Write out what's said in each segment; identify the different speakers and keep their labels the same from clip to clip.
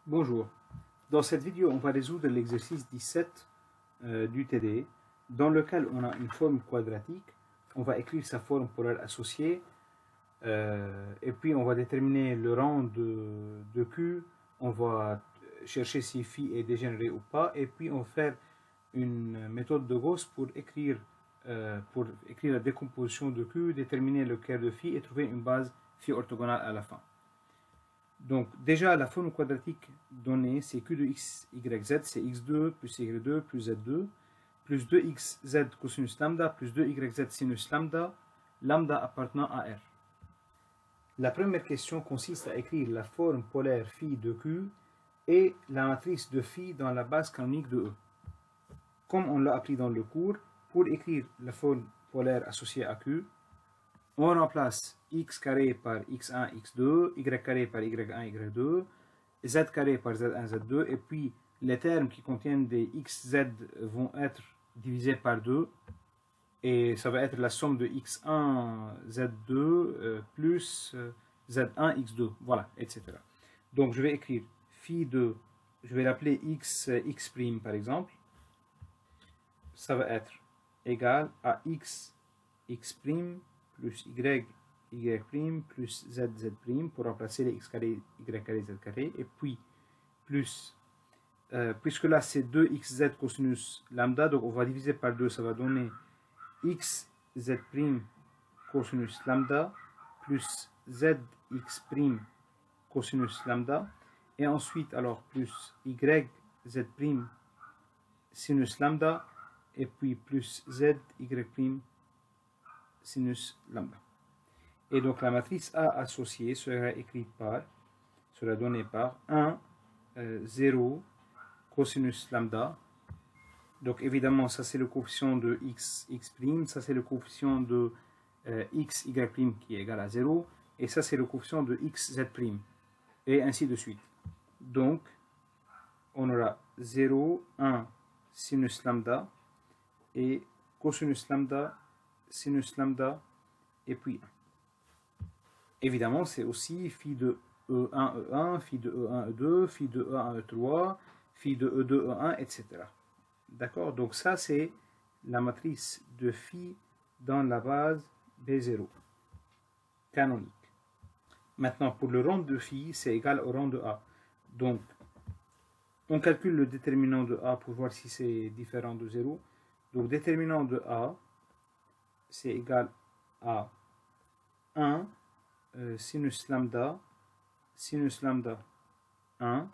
Speaker 1: Bonjour, dans cette vidéo on va résoudre l'exercice 17 du TD dans lequel on a une forme quadratique. On va écrire sa forme polaire associée et puis on va déterminer le rang de Q, on va chercher si phi est dégénéré ou pas et puis on va faire une méthode de Gauss pour écrire la décomposition de Q, déterminer le cœur de phi et trouver une base phi orthogonale à la fin. Donc déjà la forme quadratique donnée c'est q de x, y, z, c'est x2 plus y2 plus z2 plus 2xz cosinus lambda plus 2yz sinus lambda, lambda appartenant à R. La première question consiste à écrire la forme polaire phi de q et la matrice de phi dans la base canonique de E. Comme on l'a appris dans le cours, pour écrire la forme polaire associée à q, on remplace x carré par x1, x2, y carré par y1, y2, z carré par z1, z2, et puis les termes qui contiennent des xz vont être divisés par 2, et ça va être la somme de x1, z2, plus z1, x2, voilà, etc. Donc je vais écrire phi de, je vais l'appeler x par exemple, ça va être égal à x plus y plus z pour remplacer les x carré, y carré, z carré, et puis plus, puisque là c'est 2xz cosinus lambda, donc on va diviser par 2, ça va donner xz' cosinus lambda plus zx' cosinus lambda, et ensuite alors plus yz' sinus lambda, et puis plus zy' sinus lambda. Et donc la matrice A associée sera écrite par, sera donnée par 1, 0, cosinus lambda. Donc évidemment ça c'est le coefficient de x, ça c'est le coefficient de x, y' qui est égal à 0, et ça c'est le coefficient de x, z', et ainsi de suite. Donc on aura 0, 1, sinus lambda, et cosinus lambda, sinus lambda, et puis 1. Évidemment, c'est aussi phi de E1, E1, phi de E1, E2, phi de E1, E3, phi de E2, E1, etc. D'accord? Donc ça, c'est la matrice de phi dans la base B0, canonique. Maintenant, pour le rang de phi, c'est égal au rang de A. Donc, on calcule le déterminant de A pour voir si c'est différent de 0. Donc, déterminant de A, c'est égal à 1 sinus lambda 1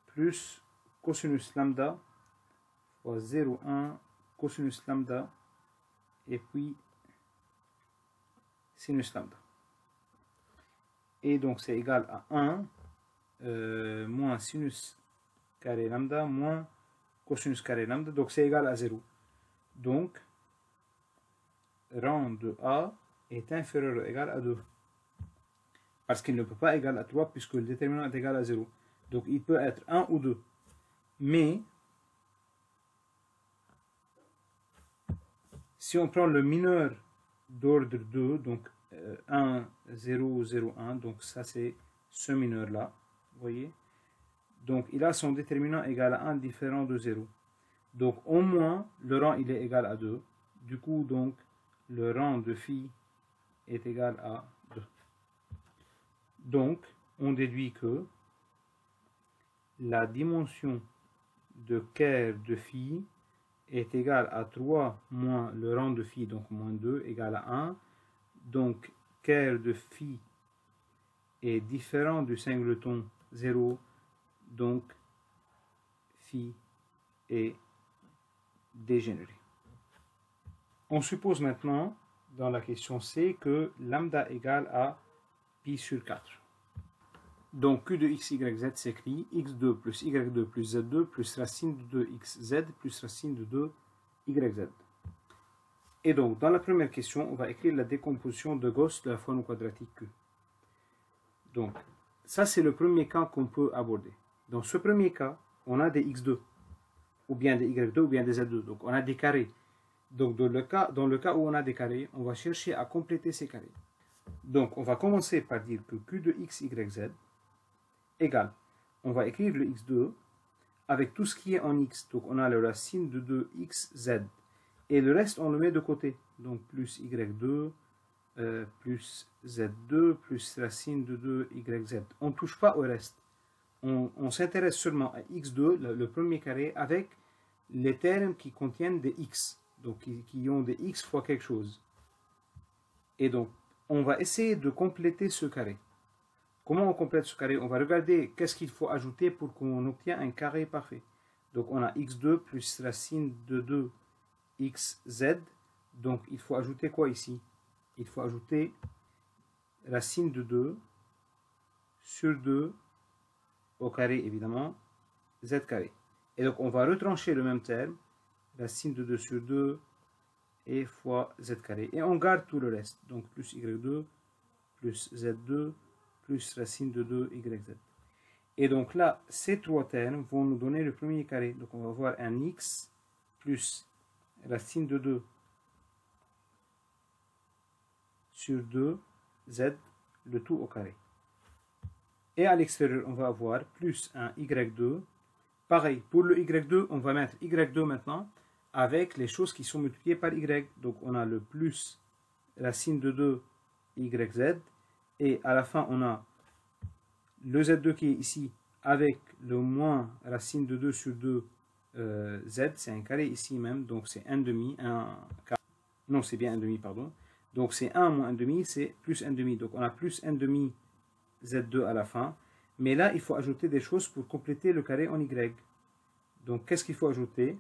Speaker 1: plus cosinus lambda fois 0,1 cosinus lambda et puis sinus lambda. Et donc c'est égal à 1 moins sinus carré lambda moins cosinus carré lambda, donc c'est égal à 0. Donc rang de A est inférieur ou égal à 2. Parce qu'il ne peut pas égal à 3 puisque le déterminant est égal à 0. Donc il peut être 1 ou 2. Mais si on prend le mineur d'ordre 2, donc 1, 0, 0, 1, donc ça c'est ce mineur là, vous voyez. Donc il a son déterminant égal à 1 différent de 0. Donc au moins le rang il est égal à 2. Du coup donc le rang de phi est égal à 2. Donc, on déduit que la dimension de ker de phi est égale à 3 moins le rang de phi, donc moins 2, égale à 1. Donc, ker de phi est différent du singleton 0, donc phi est dégénéré. On suppose maintenant, dans la question C, que lambda égale à pi sur 4. Donc Q de x, y, z s'écrit x2 plus y2 plus z2 plus racine de 2xz plus racine de 2yz. Et donc dans la première question, on va écrire la décomposition de Gauss de la forme quadratique Q. Donc ça c'est le premier cas qu'on peut aborder. Dans ce premier cas, on a des x2, ou bien des y2, ou bien des z2. Donc on a des carrés. Donc dans le cas où on a des carrés, on va chercher à compléter ces carrés. Donc, on va commencer par dire que Q de x, y, z égale on va écrire le x2 avec tout ce qui est en x. Donc on a la racine de 2xz. Et le reste, on le met de côté. Donc plus y2 plus z2 plus racine de 2yz. On ne touche pas au reste. On s'intéresse seulement à x2, le premier carré, avec les termes qui contiennent des x. Donc qui ont des x fois quelque chose. Et donc, on va essayer de compléter ce carré. Comment on complète ce carré? On va regarder qu'est-ce qu'il faut ajouter pour qu'on obtienne un carré parfait. Donc on a x2 plus racine de 2xz. Donc il faut ajouter quoi ici? Il faut ajouter racine de 2 sur 2 au carré évidemment, z carré. Et donc on va retrancher le même terme, racine de 2 sur 2 et fois z carré. Et on garde tout le reste. Donc plus y2 plus z2 plus racine de 2yz. Et donc là, ces trois termes vont nous donner le premier carré. Donc on va avoir un x plus racine de 2 sur 2z, le tout au carré. Et à l'extérieur, on va avoir plus un y2. Pareil, pour le y2, on va mettre y2 maintenant avec les choses qui sont multipliées par y. Donc on a le plus racine de 2 yz. Et à la fin, on a le z2 qui est ici avec le moins racine de 2 sur 2 z. C'est un carré ici même, donc c'est 1 demi. Non, c'est bien 1 demi, pardon. Donc c'est 1 moins 1 demi, c'est plus 1 demi. Donc on a plus 1 demi z2 à la fin. Mais là, il faut ajouter des choses pour compléter le carré en y. Donc qu'est-ce qu'il faut ajouter?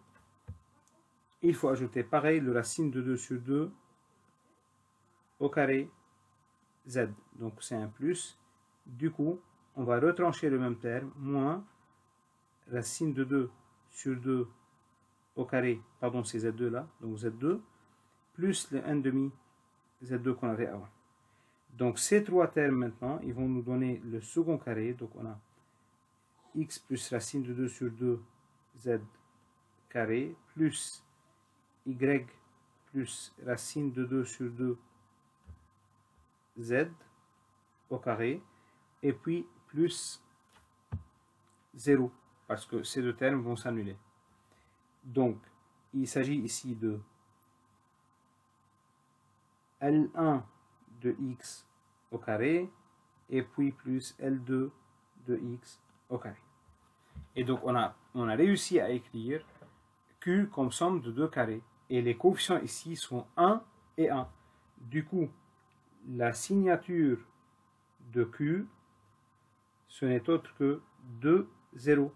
Speaker 1: Il faut ajouter pareil le racine de 2 sur 2 au carré z. Donc c'est un plus. Du coup, on va retrancher le même terme, moins racine de 2 sur 2 au carré, pardon, c'est z2 là, donc z2, plus le 1 demi z2 qu'on avait avant. Donc ces trois termes maintenant, ils vont nous donner le second carré. Donc on a x plus racine de 2 sur 2 z carré, plus y plus racine de 2 sur 2 z au carré, et puis plus 0, parce que ces deux termes vont s'annuler. Donc, il s'agit ici de L1 de x au carré, et puis plus L2 de x au carré. Et donc, on a réussi à écrire Q comme somme de deux carrés. Et les coefficients ici sont 1 et 1. Du coup, la signature de Q, ce n'est autre que 2, 0.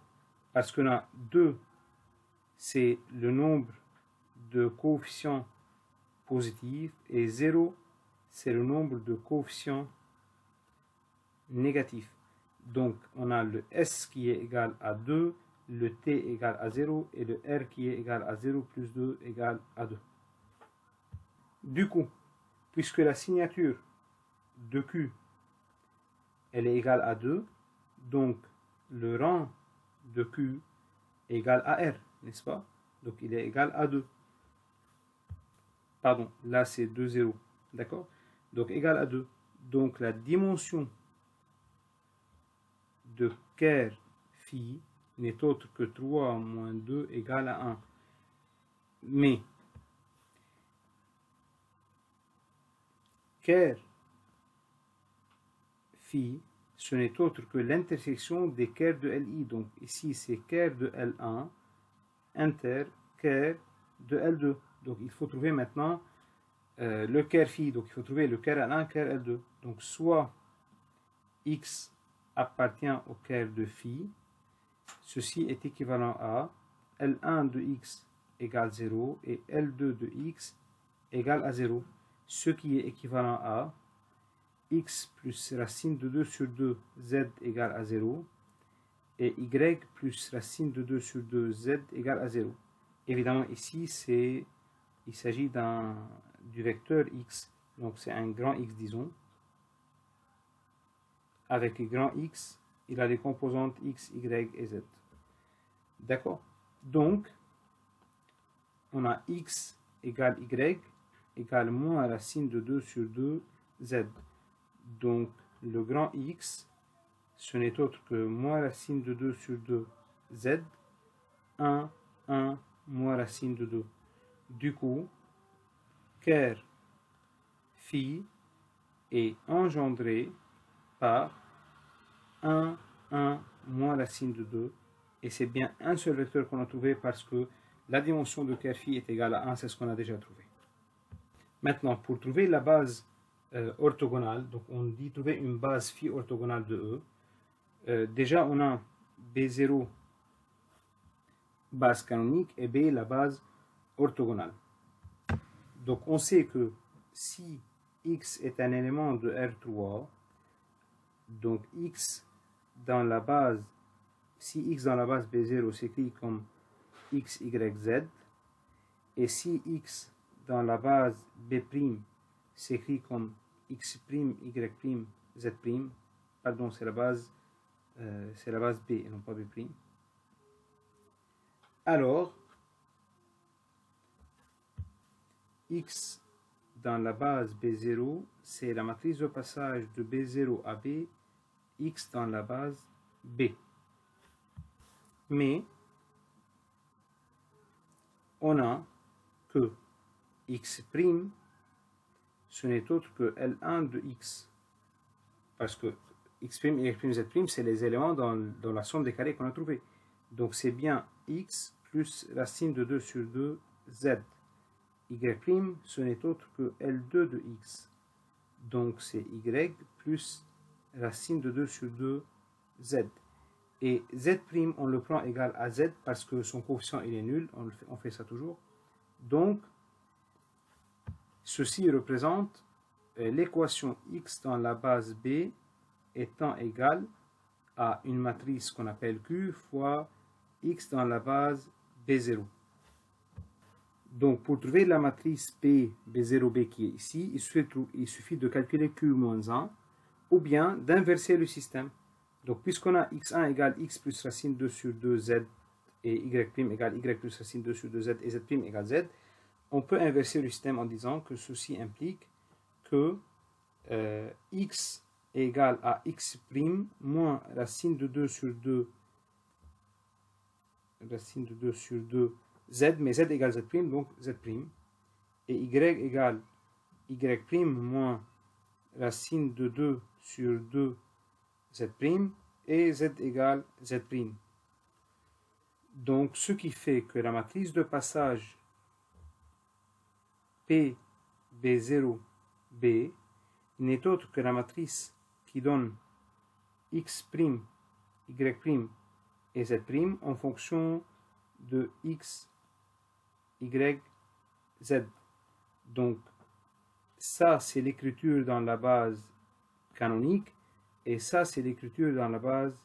Speaker 1: Parce qu'on a 2, c'est le nombre de coefficients positifs, et 0, c'est le nombre de coefficients négatifs. Donc, on a le S qui est égal à 2, le T égal à 0, et le R qui est égal à 0 plus 2 égal à 2. Du coup, puisque la signature de Q, elle est égale à 2, donc le rang de Q est égal à R, n'est-ce pas? Donc il est égal à 2. Pardon, là c'est 2, 0. D'accord? Donc égal à 2. Donc la dimension de ker phi n'est autre que 3 moins 2 égale à 1. Mais ker phi, ce n'est autre que l'intersection des kers de Li. Donc ici c'est ker de L1 inter ker de L2. Donc il faut trouver maintenant le ker phi. Donc il faut trouver le ker L1, ker L2. Donc soit x appartient au ker de phi, ceci est équivalent à L1 de x égale 0 et L2 de x égale à 0, ce qui est équivalent à x plus racine de 2 sur 2 z égale à 0 et y plus racine de 2 sur 2 z égale à 0. Évidemment ici il s'agit du vecteur x, donc c'est un grand X disons. Avec grand X, il a les composantes x, y et z. D'accord? Donc, on a x égale y égale moins racine de 2 sur 2 z. Donc, le grand X ce n'est autre que moins racine de 2 sur 2 z, 1, 1, moins racine de 2. Du coup, ker phi est engendré par 1, 1, moins racine de 2. Et c'est bien un seul vecteur qu'on a trouvé parce que la dimension de ker phi est égale à 1, c'est ce qu'on a déjà trouvé. Maintenant, pour trouver la base orthogonale, donc on dit trouver une base phi orthogonale de E. Déjà, on a B0 base canonique et B la base orthogonale. Donc on sait que si X est un élément de R3, donc X dans la base, si X dans la base B0 s'écrit comme X, Y, Z, et si X dans la base B' s'écrit comme X', Y', Z', pardon, c'est la base B et non pas B'. Alors, X dans la base B0, c'est la matrice de passage de B0 à B, X dans la base B. Mais, on a que X', ce n'est autre que L1 de X. Parce que X', Y', Z', c'est les éléments dans la somme des carrés qu'on a trouvé. Donc c'est bien X plus racine de 2 sur 2 Z. Y', ce n'est autre que L2 de X. Donc c'est Y plus racine de 2 sur 2 Z. Et Z', on le prend égal à Z parce que son coefficient il est nul. On fait ça toujours. Donc, ceci représente l'équation X dans la base B étant égale à une matrice qu'on appelle Q fois X dans la base B0. Donc, pour trouver la matrice P, B0B qui est ici, il suffit de calculer Q-1 ou bien d'inverser le système. Donc, puisqu'on a X1 égale X plus racine 2 sur 2 Z et Y' égale Y plus racine 2 sur 2 Z et Z' égale Z, on peut inverser le système en disant que ceci implique que X est égal à X' moins racine de 2 sur 2 Z, mais Z égale Z', donc Z', et Y égale Y' moins racine de 2 sur 2 Z', et Z égale Z'. Donc, ce qui fait que la matrice de passage P, B0, B n'est autre que la matrice qui donne X', Y' et Z' en fonction de X, Y, Z. Donc, ça, c'est l'écriture dans la base canonique et ça, c'est l'écriture dans la base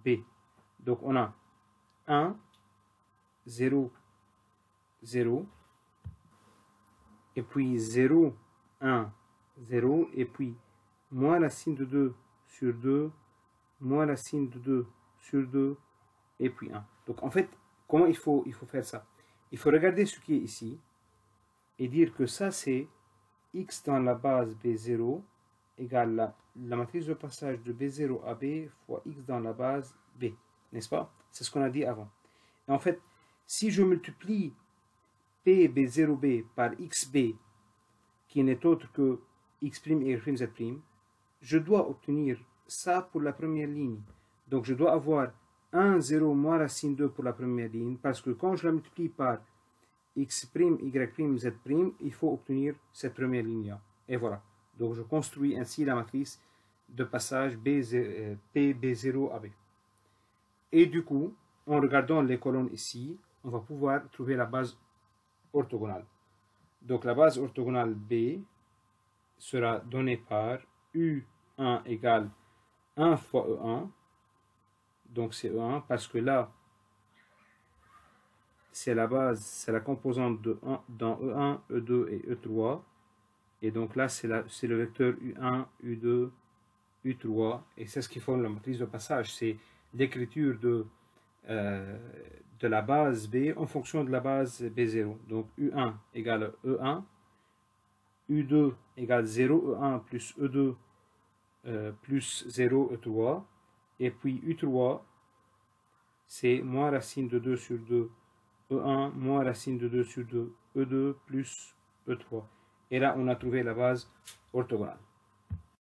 Speaker 1: B. Donc, on a 1, 0, 0, et puis 0, 1, 0, et puis moins racine de 2 sur 2, moins racine de 2 sur 2, et puis 1. Donc, en fait, comment il faut faire ça? Il faut regarder ce qui est ici et dire que ça, c'est X dans la base B0 égale la matrice de passage de B0 à B fois X dans la base B. N'est-ce pas? C'est ce qu'on a dit avant. Et en fait, si je multiplie P B0B par XB, qui n'est autre que X', Y', Z', je dois obtenir ça pour la première ligne. Donc, je dois avoir 1, 0 moins racine 2 pour la première ligne, parce que quand je la multiplie par X', Y', Z', il faut obtenir cette première ligne-là. Et voilà. Donc, je construis ainsi la matrice de passage P, B0 à B. Et du coup, en regardant les colonnes ici, on va pouvoir trouver la base orthogonale. Donc, la base orthogonale B sera donnée par U1 égale 1 fois E1. Donc, c'est E1 parce que là, c'est la base, c'est la composante de 1 dans E1, E2 et E3. Et donc là, c'est le vecteur U1, U2, U3. Et c'est ce qui forme la matrice de passage. C'est l'écriture de la base B en fonction de la base B0. Donc U1 égale E1, U2 égale 0, E1 plus E2 plus 0, E3. Et puis U3, c'est moins racine de 2 sur 2, E1 moins racine de 2 sur 2, E2 plus E3. Et là, on a trouvé la base orthogonale.